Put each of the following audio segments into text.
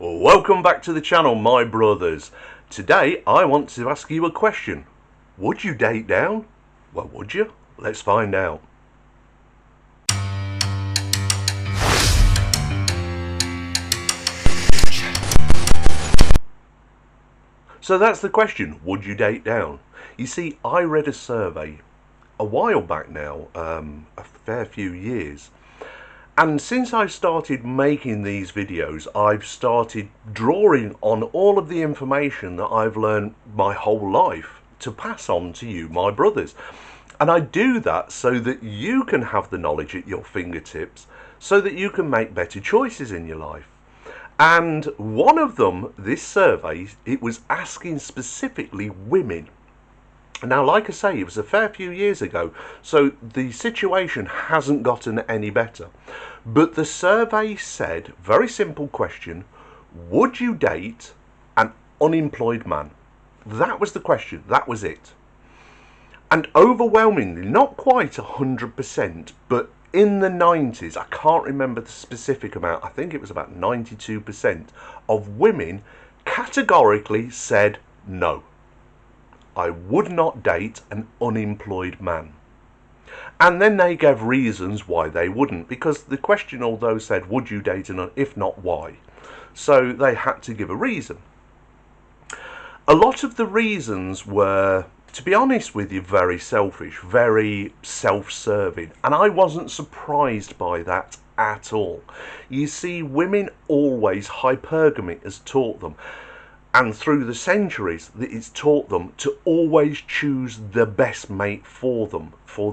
Welcome back to the channel, my brothers. Today I want to ask you a question. Would you date down? Well, would you? Let's find out. So that's the question, would you date down? You see, I read a survey a while back now, a fair few years. And since I started making these videos, I've started drawing on all of the information that I've learned my whole life to pass on to you, my brothers. And I do that so that you can have the knowledge at your fingertips, so that you can make better choices in your life. And one of them, this survey, it was asking specifically women. Now, like I say, it was a fair few years ago, so the situation hasn't gotten any better. But the survey said, very simple question, would you date an unemployed man? That was the question, that was it. And overwhelmingly, not quite 100%, but in the 90s, I can't remember the specific amount, I think it was about 92% of women categorically said no. I would not date an unemployed man. And then they gave reasons why they wouldn't, because the question although said, would you date an, if not why? So they had to give a reason. A lot of the reasons were, to be honest with you, very selfish, very self-serving, and I wasn't surprised by that at all. You see, women always, hypergamy has taught them, and through the centuries that it's taught them to always choose the best mate for them, for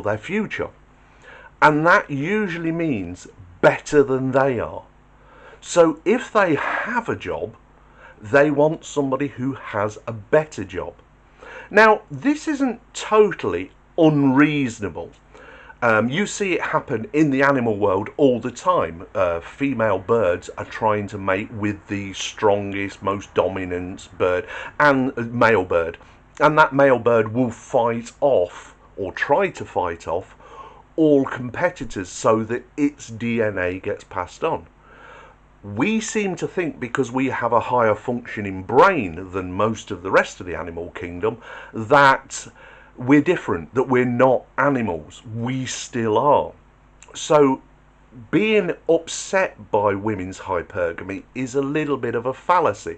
their future. And that usually means better than they are. So if they have a job, they want somebody who has a better job. Now, this isn't totally unreasonable. You see it happen in the animal world all the time. Female birds are trying to mate with the strongest, most dominant bird, and male bird. And that male bird will fight off, or try to fight off, all competitors so that its DNA gets passed on. We seem to think because we have a higher functioning brain than most of the rest of the animal kingdom that we're different, that we're not animals. We still are. So being upset by women's hypergamy is a little bit of a fallacy.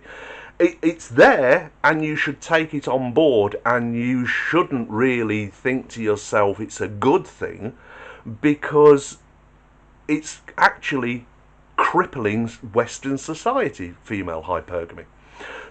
It's there and you should take it on board, and you shouldn't really think to yourself it's a good thing, because it's actually crippling Western society, female hypergamy.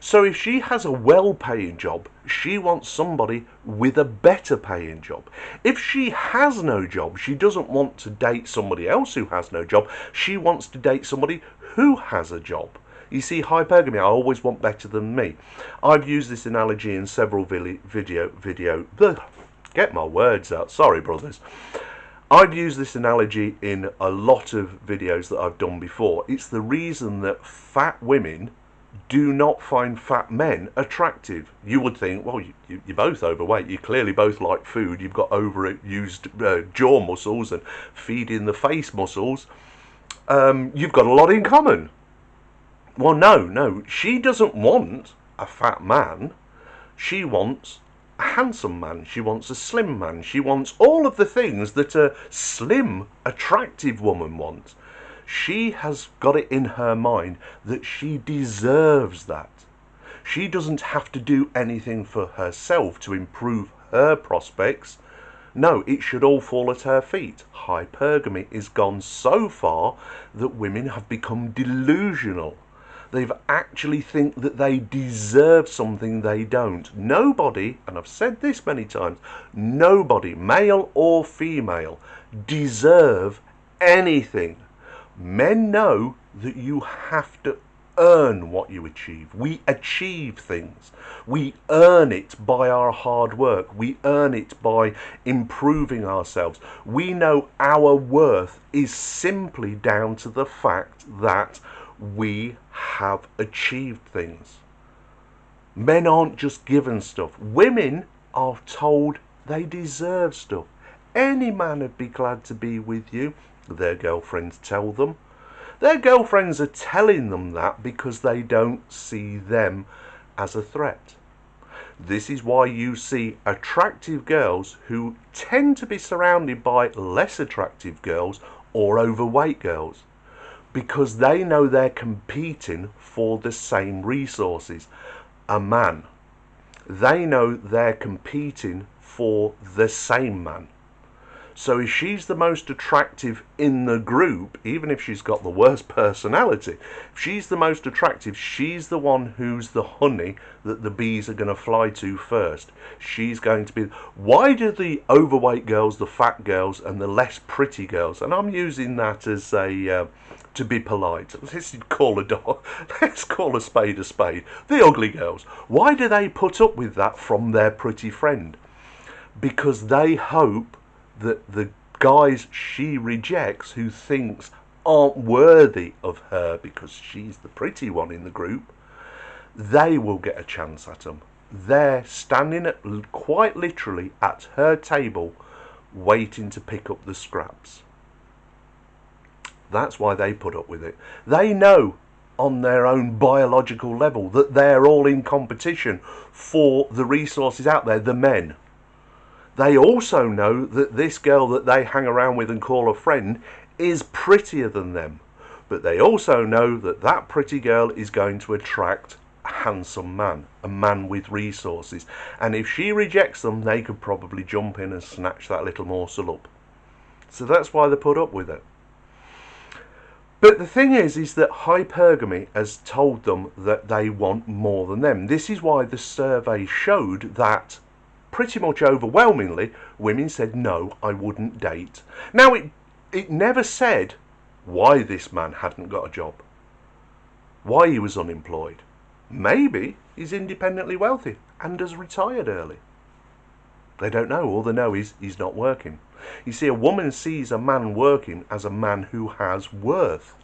So if she has a well-paying job, she wants somebody with a better paying job. If she has no job, she doesn't want to date somebody else who has no job. She wants to date somebody who has a job. You see, hypergamy, I always want better than me. I've used this analogy in several get my words out, sorry brothers. I've used this analogy in a lot of videos that I've done before. It's the reason that fat women do not find fat men attractive. You would think, well, you're both overweight, you clearly both like food, you've got overused jaw muscles and feeding the face muscles, you've got a lot in common. Well, no, she doesn't want a fat man, she wants a handsome man, she wants a slim man, she wants all of the things that a slim, attractive woman wants. She has got it in her mind that she deserves that. She doesn't have to do anything for herself to improve her prospects. No, it should all fall at her feet. Hypergamy is gone so far that women have become delusional. They've actually think that they deserve something they don't. Nobody, and I've said this many times, nobody, male or female, deserve anything. Men know that you have to earn what you achieve. We achieve things. We earn it by our hard work. We earn it by improving ourselves. We know our worth is simply down to the fact that we have achieved things. Men aren't just given stuff. Women are told they deserve stuff. Any man would be glad to be with you, their girlfriends tell them. Their girlfriends are telling them that because they don't see them as a threat. This is why you see attractive girls who tend to be surrounded by less attractive girls or overweight girls, because they know they're competing for the same resources. A man. They know they're competing for the same man. So if she's the most attractive in the group, even if she's got the worst personality, if she's the most attractive, she's the one who's the honey that the bees are going to fly to first. She's going to be... Why do the overweight girls, the fat girls, and the less pretty girls, and I'm using that as a... to be polite, let's call a spade a spade, the ugly girls, why do they put up with that from their pretty friend? Because they hope that the guys she rejects, who thinks aren't worthy of her because she's the pretty one in the group, they will get a chance at them. They're standing quite literally at her table waiting to pick up the scraps. That's why they put up with it. They know on their own biological level that they're all in competition for the resources out there, the men. They also know that this girl that they hang around with and call a friend is prettier than them. But they also know that that pretty girl is going to attract a handsome man, a man with resources. And if she rejects them, they could probably jump in and snatch that little morsel up. So that's why they put up with it. But the thing is that hypergamy has told them that they want more than them. This is why the survey showed that pretty much overwhelmingly women said, no, I wouldn't date. Now, it never said why this man hadn't got a job, why he was unemployed. Maybe he's independently wealthy and has retired early. They don't know. All they know is he's not working. You see, a woman sees a man working as a man who has worth.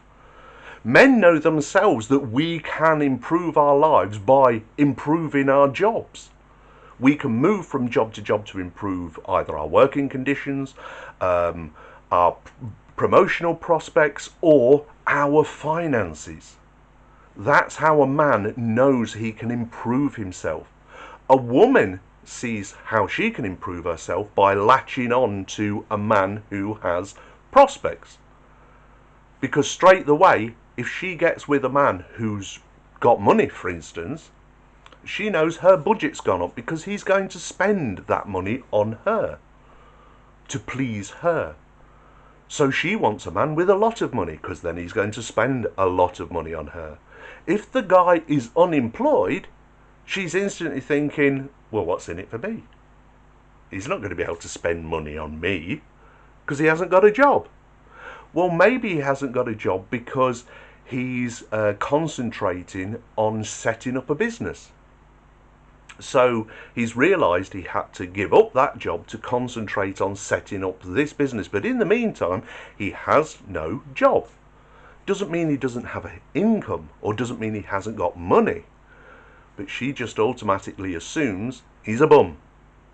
Men know themselves that we can improve our lives by improving our jobs. We can move from job to job to improve either our working conditions, our promotional prospects, or our finances. That's how a man knows he can improve himself. A woman sees how she can improve herself by latching on to a man who has prospects. Because straight away, if she gets with a man who's got money, for instance, she knows her budget's gone up because he's going to spend that money on her to please her. So she wants a man with a lot of money because then he's going to spend a lot of money on her. If the guy is unemployed, she's instantly thinking, well, what's in it for me? He's not going to be able to spend money on me because he hasn't got a job. Well, maybe he hasn't got a job because he's concentrating on setting up a business. So he's realised he had to give up that job to concentrate on setting up this business. But in the meantime, he has no job. Doesn't mean he doesn't have an income, or doesn't mean he hasn't got money. But she just automatically assumes he's a bum.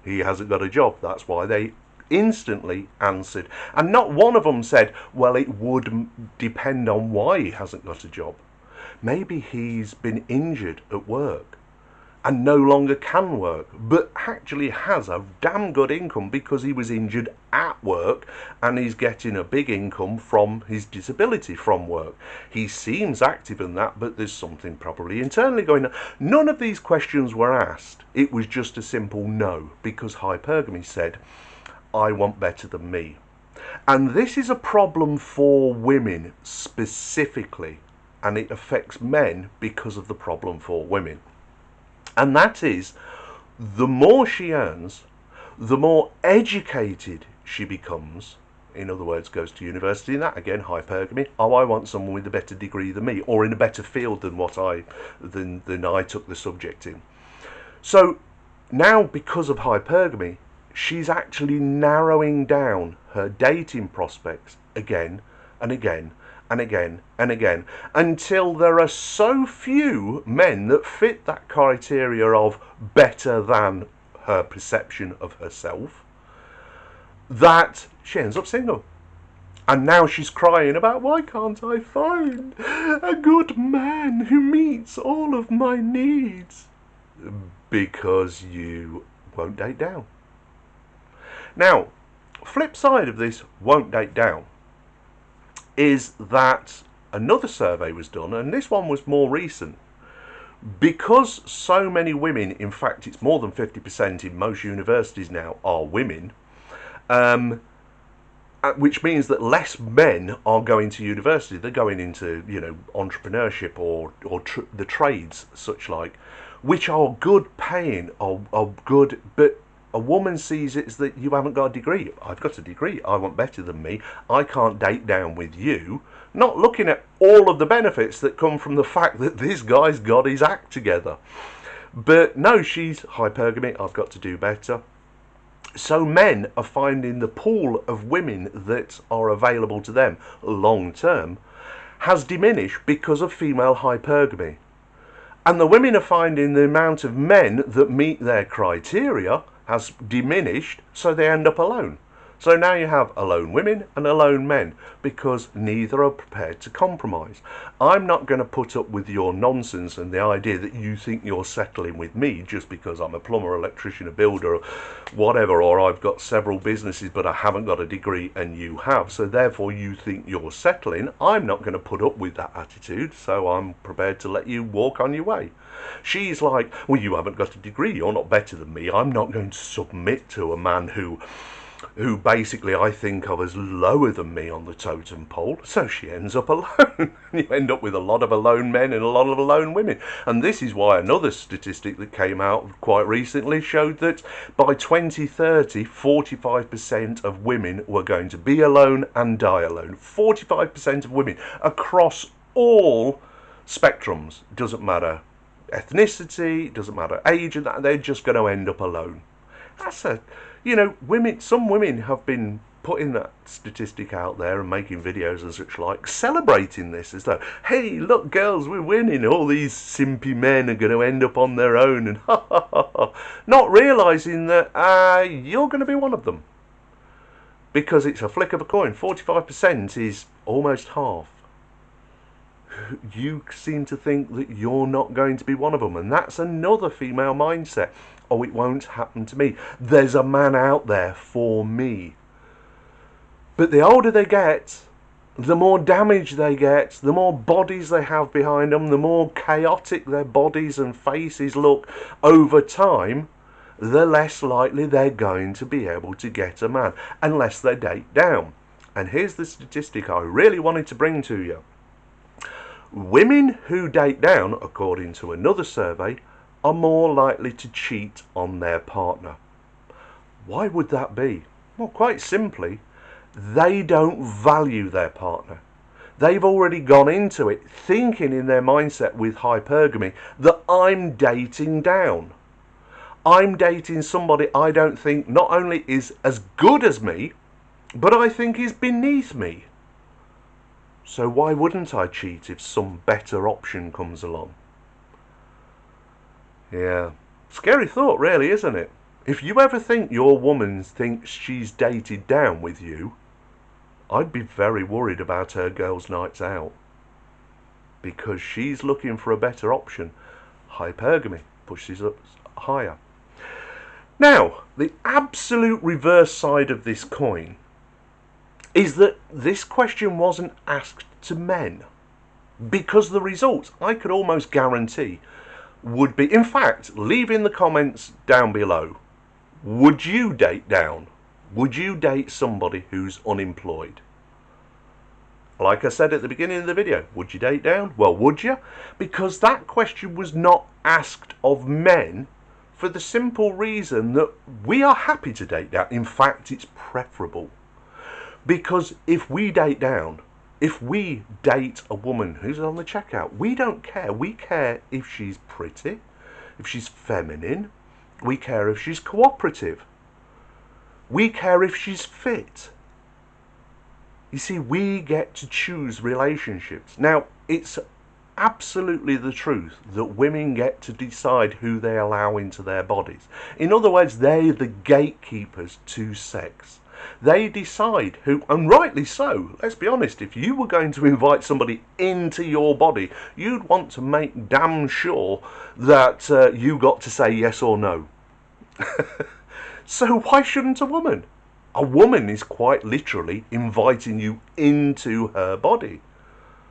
He hasn't got a job. That's why they instantly answered. And not one of them said, well, it would depend on why he hasn't got a job. Maybe he's been injured at work and no longer can work, but actually has a damn good income because he was injured at work and he's getting a big income from his disability from work. He seems active in that, but there's something probably internally going on. None of these questions were asked. It was just a simple no, because hypergamy said, I want better than me. And this is a problem for women specifically, and it affects men because of the problem for women. And that is, the more she earns, the more educated she becomes. In other words, goes to university, and that again, hypergamy. Oh, I want someone with a better degree than me, or in a better field than than I took the subject in. So now, because of hypergamy, she's actually narrowing down her dating prospects again and again and again and again, until there are so few men that fit that criteria of better than her perception of herself that she ends up single. And now she's crying about, why can't I find a good man who meets all of my needs? Because you won't date down. Now, flip side of this won't date down is that another survey was done, and this one was more recent. Because so many women, in fact it's more than 50% in most universities now, are women, which means that less men are going to university. They're going into, entrepreneurship or the trades, such like, which are good paying, are good, but a woman sees it as that you haven't got a degree. I've got a degree. I want better than me. I can't date down with you. Not looking at all of the benefits that come from the fact that this guy's got his act together. But no, she's hypergamy. I've got to do better. So men are finding the pool of women that are available to them long term has diminished because of female hypergamy. And the women are finding the amount of men that meet their criteria has diminished, so they end up alone. So now you have alone women and alone men because neither are prepared to compromise. I'm not going to put up with your nonsense and the idea that you think you're settling with me just because I'm a plumber, electrician, a builder, whatever, or I've got several businesses but I haven't got a degree and you have, so therefore you think you're settling. I'm not going to put up with that attitude, so I'm prepared to let you walk on your way. She's like, well, you haven't got a degree, you're not better than me. I'm not going to submit to a man who basically I think of as lower than me on the totem pole. So she ends up alone. You end up with a lot of alone men and a lot of alone women. And this is why another statistic that came out quite recently showed that by 2030, 45% of women were going to be alone and die alone. 45% of women across all spectrums. Doesn't matter ethnicity, doesn't matter age, and that, they're just going to end up alone. That's women. Some women have been putting that statistic out there and making videos and such like, celebrating this as though, hey, look, girls, we're winning. All these simpy men are going to end up on their own, and not realising that you're going to be one of them, because it's a flick of a coin. 45% is almost half. You seem to think that you're not going to be one of them, and that's another female mindset. Oh, it won't happen to me. There's a man out there for me. But the older they get, the more damage they get, the more bodies they have behind them, the more chaotic their bodies and faces look over time, the less likely they're going to be able to get a man, unless they date down. And here's the statistic I really wanted to bring to you. Women who date down, according to another survey, are more likely to cheat on their partner. Why would that be? Well, quite simply, they don't value their partner. They've already gone into it thinking in their mindset with hypergamy that I'm dating down. I'm dating somebody I don't think not only is as good as me, but I think is beneath me. So why wouldn't I cheat if some better option comes along? Yeah, scary thought really, isn't it? If you ever think your woman thinks she's dated down with you, I'd be very worried about her girls' nights out. Because she's looking for a better option. Hypergamy pushes up higher. Now, the absolute reverse side of this coin is that this question wasn't asked to men. Because the results, I could almost guarantee, would be, in fact, leave in the comments down below, would you date down? Would you date somebody who's unemployed? Like I said at the beginning of the video, would you date down? Well, would you? Because that question was not asked of men for the simple reason that we are happy to date down. In fact, it's preferable. Because if we date down, if we date a woman who's on the checkout, we don't care. We care if she's pretty, if she's feminine. We care if she's cooperative. We care if she's fit. You see, we get to choose relationships. Now, it's absolutely the truth that women get to decide who they allow into their bodies. In other words, they're the gatekeepers to sex. They decide who, and rightly so, let's be honest, if you were going to invite somebody into your body, you'd want to make damn sure that you got to say yes or no. So why shouldn't a woman? A woman is quite literally inviting you into her body.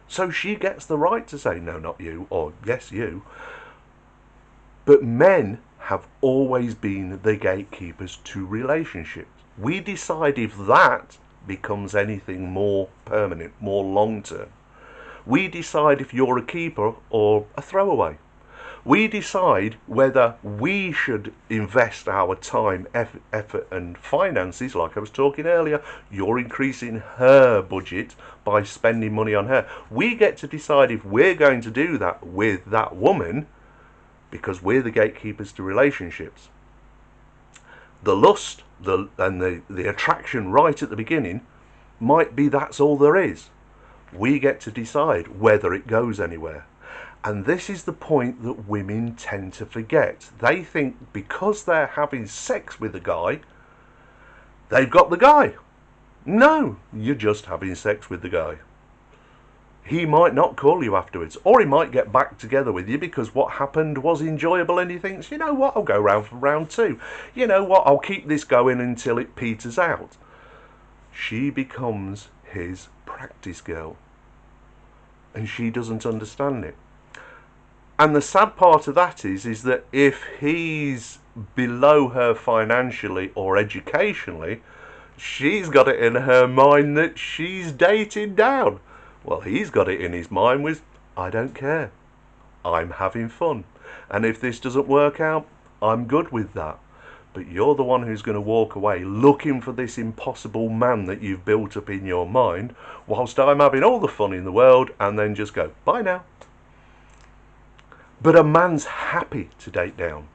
So she gets the right to say no, not you, or yes, you. But men have always been the gatekeepers to relationships. We decide if that becomes anything more permanent, more long-term. We decide if you're a keeper or a throwaway. We decide whether we should invest our time, effort and finances, like I was talking earlier. You're increasing her budget by spending money on her. We get to decide if we're going to do that with that woman, because we're the gatekeepers to relationships. The lust and the attraction right at the beginning might be that's all there is. We get to decide whether it goes anywhere. And this is the point that women tend to forget. They think because they're having sex with a guy, they've got the guy. No, you're just having sex with the guy. He might not call you afterwards, or he might get back together with you because what happened was enjoyable and he thinks, you know what, I'll go round for round two. You know what, I'll keep this going until it peters out. She becomes his practice girl. And she doesn't understand it. And the sad part of that is that if he's below her financially or educationally, she's got it in her mind that she's dating down. Well, he's got it in his mind with, I don't care. I'm having fun. And if this doesn't work out, I'm good with that. But you're the one who's going to walk away looking for this impossible man that you've built up in your mind, whilst I'm having all the fun in the world, and then just go, bye now. But a man's happy to date down,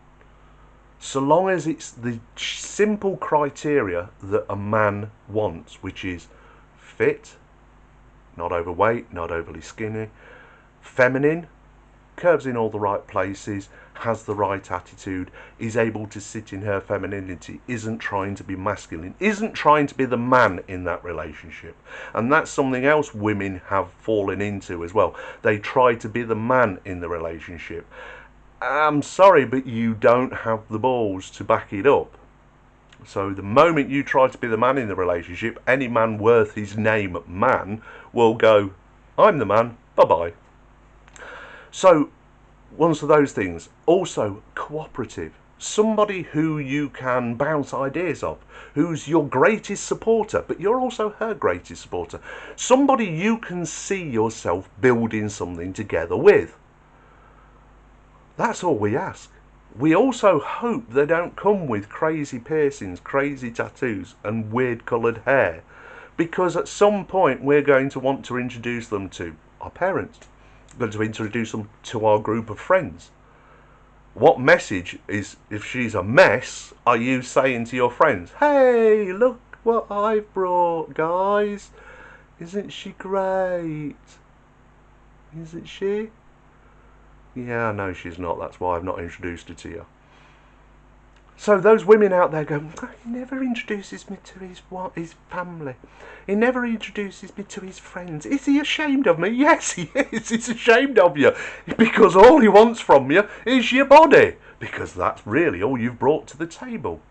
so long as it's the simple criteria that a man wants, which is fit, not overweight, not overly skinny, feminine, curves in all the right places, has the right attitude, is able to sit in her femininity, isn't trying to be masculine, isn't trying to be the man in that relationship. And that's something else women have fallen into as well. They try to be the man in the relationship. I'm sorry, but you don't have the balls to back it up. So the moment you try to be the man in the relationship, any man worth his name man will go, I'm the man, bye-bye. So one of those things. Also, cooperative. Somebody who you can bounce ideas off, who's your greatest supporter, but you're also her greatest supporter. Somebody you can see yourself building something together with. That's all we ask. We also hope they don't come with crazy piercings, crazy tattoos, and weird coloured hair, because at some point we're going to want to introduce them to our parents. We're going to introduce them to our group of friends. What message is, if she's a mess, are you saying to your friends, hey, look what I've brought, guys. Isn't she great? Isn't she? Yeah, no, she's not. That's why I've not introduced her to you. So those women out there go, he never introduces me to his family. He never introduces me to his friends. Is he ashamed of me? Yes, he is. He's ashamed of you. Because all he wants from you is your body. Because that's really all you've brought to the table.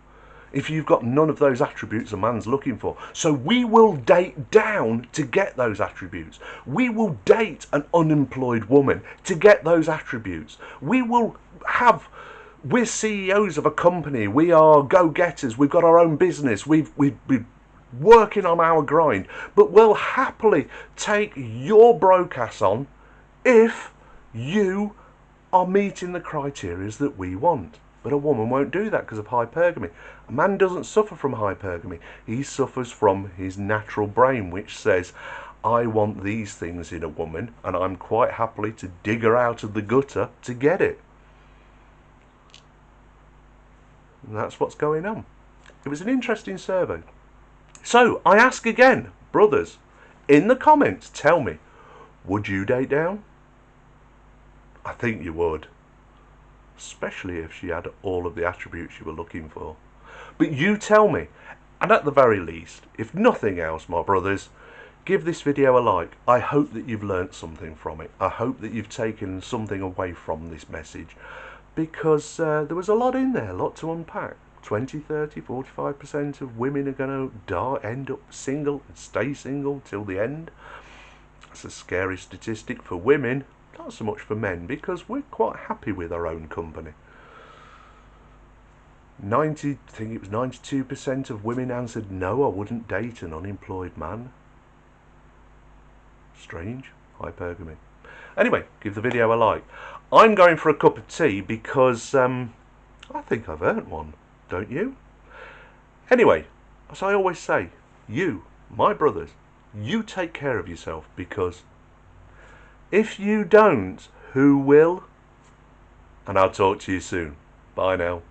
If you've got none of those attributes a man's looking for. So we will date down to get those attributes. We will date an unemployed woman to get those attributes. We're CEOs of a company. We are go-getters. We've got our own business. We've working on our grind. But we'll happily take your broke ass on if you are meeting the criteria that we want. But a woman won't do that because of hypergamy. A man doesn't suffer from hypergamy. He suffers from his natural brain, which says, I want these things in a woman, and I'm quite happily to dig her out of the gutter to get it. And that's what's going on. It was an interesting survey. So I ask again, brothers, in the comments, tell me, would you date down? I think you would. Especially if she had all of the attributes you were looking for. But you tell me, And at the very least, if nothing else, my brothers, give this video a like. I hope that you've learnt something from it. I hope that you've taken something away from this message, because there was a lot in there, a lot to unpack. 20, 30, 45% of women are going to end up single and stay single till the end. That's a scary statistic for women, not so much for men, because we're quite happy with our own company. I think it was 92% of women answered no, I wouldn't date an unemployed man. Strange, hypergamy. Anyway, give the video a like. I'm going for a cup of tea because I think I've earned one, don't you? Anyway, as I always say, you, my brothers, you take care of yourself, because if you don't, who will? And I'll talk to you soon. Bye now.